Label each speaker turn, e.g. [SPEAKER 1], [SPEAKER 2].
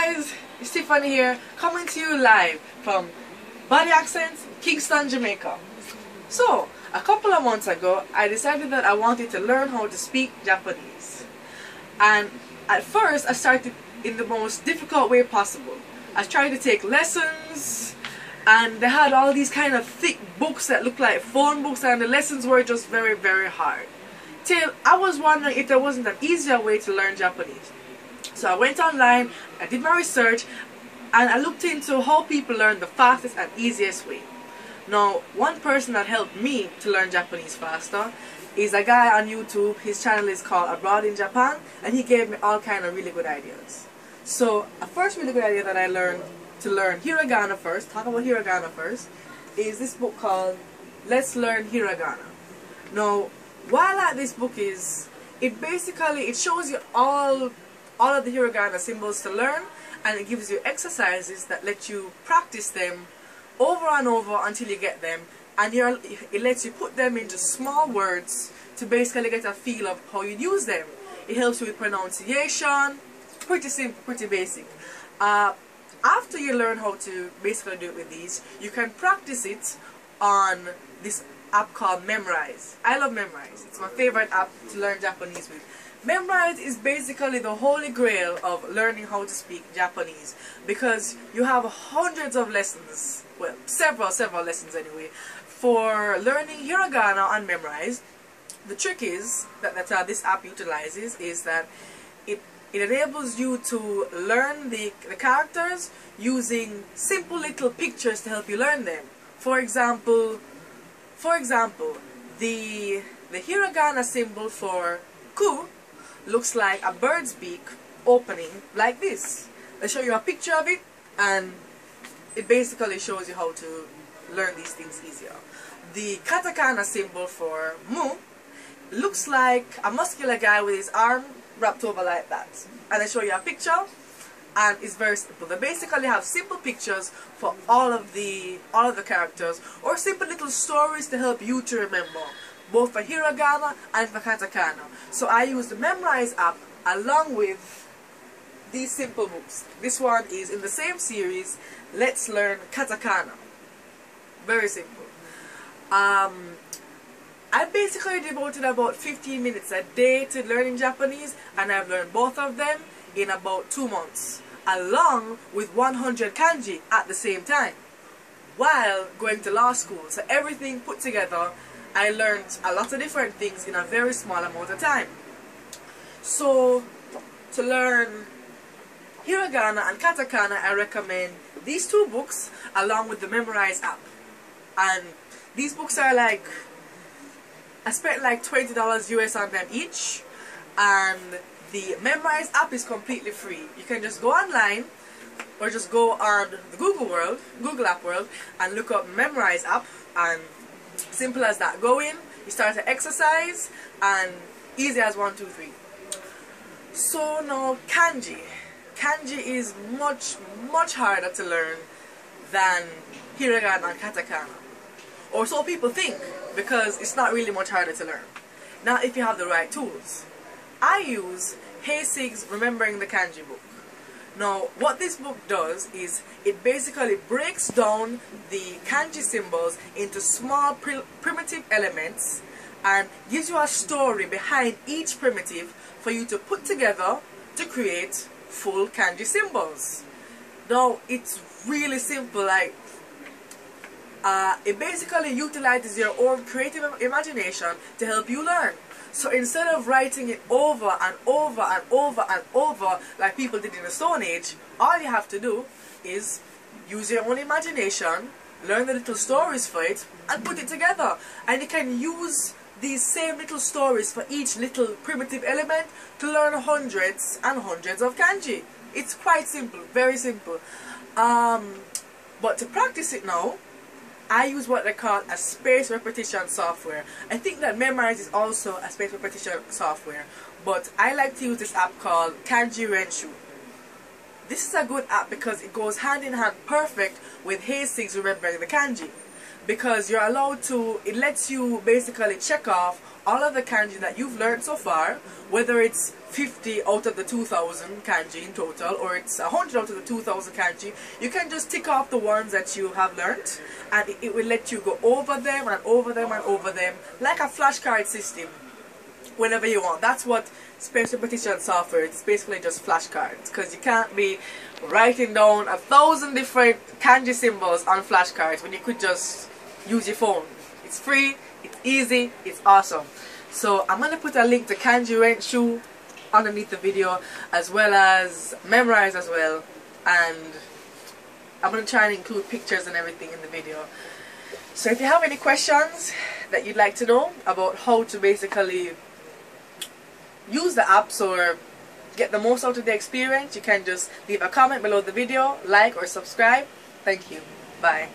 [SPEAKER 1] guys, it's Tiffany here, coming to you live from Body Accents, Kingston, Jamaica. So, a couple of months ago, I decided that I wanted to learn how to speak Japanese. And at first, I started in the most difficult way possible. I tried to take lessons, and they had all these kind of thick books that looked like phone books, and the lessons were just very, very hard. Till I was wondering if there wasn't an easier way to learn Japanese. So I went online, I did my research, and I looked into how people learn the fastest and easiest way. Now, one person that helped me to learn Japanese faster is a guy on YouTube. His channel is called Abroad in Japan, and he gave me all kind of really good ideas. So a first really good idea that I learned to learn Hiragana first, talk about Hiragana first, is this book called Let's Learn Hiragana. Now, what I like this book is, it shows you all of the Hiragana symbols to learn, and it gives you exercises that let you practice them over and over until you get them, and it lets you put them into small words to basically get a feel of how you use them. It helps you with pronunciation. Pretty simple, pretty basic. After you learn how to basically do it with these, you can practice it on this app called Memrise. I love Memrise. It's my favorite app to learn Japanese with. Memrise is basically the holy grail of learning how to speak Japanese, because you have hundreds of lessons, well, several lessons anyway, for learning Hiragana on Memrise. The trick is that this app utilizes is that it enables you to learn the characters using simple little pictures to help you learn them. For example, the Hiragana symbol for ku looks like a bird's beak opening like this. I'll show you a picture of it, and it basically shows you how to learn these things easier. The Katakana symbol for mu looks like a muscular guy with his arm wrapped over like that. And I show you a picture, and it's very simple. They basically have simple pictures for all of the characters, or simple little stories to help you to remember, both for Hiragana and for Katakana. So I use the Memrise app along with these simple books. This one is in the same series, Let's Learn Katakana. Very simple. I basically devoted about 15 minutes a day to learning Japanese, and I've learned both of them in about 2 months, along with 100 kanji at the same time, while going to law school. So everything put together, I learned a lot of different things in a very small amount of time. So to learn Hiragana and Katakana, I recommend these two books along with the Memrise app. And these books are like, I spent like $20 US on them each, and the Memrise app is completely free. You can just go online or just go on the Google app world, and look up Memrise app, and simple as that. Go in, you start to exercise, and easy as 1, 2, 3. So now Kanji. Kanji is much harder to learn than Hiragana and Katakana. Or so people think, because it's not really much harder to learn. Now, if you have the right tools. I use Heisig's Remembering the Kanji book. Now, what this book does is it basically breaks down the kanji symbols into small primitive elements and gives you a story behind each primitive for you to put together to create full kanji symbols. Now, it's really simple. Like, it basically utilizes your own creative imagination to help you learn. So instead of writing it over and over and over and over like people did in the Stone Age, all you have to do is use your own imagination, learn the little stories for it, and put it together. And you can use these same little stories for each little primitive element to learn hundreds and hundreds of kanji. It's quite simple, very simple. But to practice it now, I use what they call a space repetition software. I think that Memrise is also a space repetition software, but I like to use this app called Kanji Renshu. This is a good app because it goes hand in hand perfect with Heisig's Remembering the Kanji. because you're allowed to, it lets you basically check off all of the kanji that you've learned so far, whether it's 50 out of the 2000 kanji in total, or it's 100 out of the 2000 kanji. You can just tick off the ones that you have learned, and it will let you go over them and over them and over them, like a flashcard system, whenever you want. That's what space repetition software is. It's basically just flashcards, because you can't be writing down 1,000 different kanji symbols on flashcards when you could just use your phone. It's free, it's easy, it's awesome. So I'm going to put a link to Kanji Renshu underneath the video, as well as Memorize as well, and I'm going to try and include pictures and everything in the video. So if you have any questions that you'd like to know about how to basically use the apps or get the most out of the experience, you can just leave a comment below the video, like or subscribe. Thank you. Bye.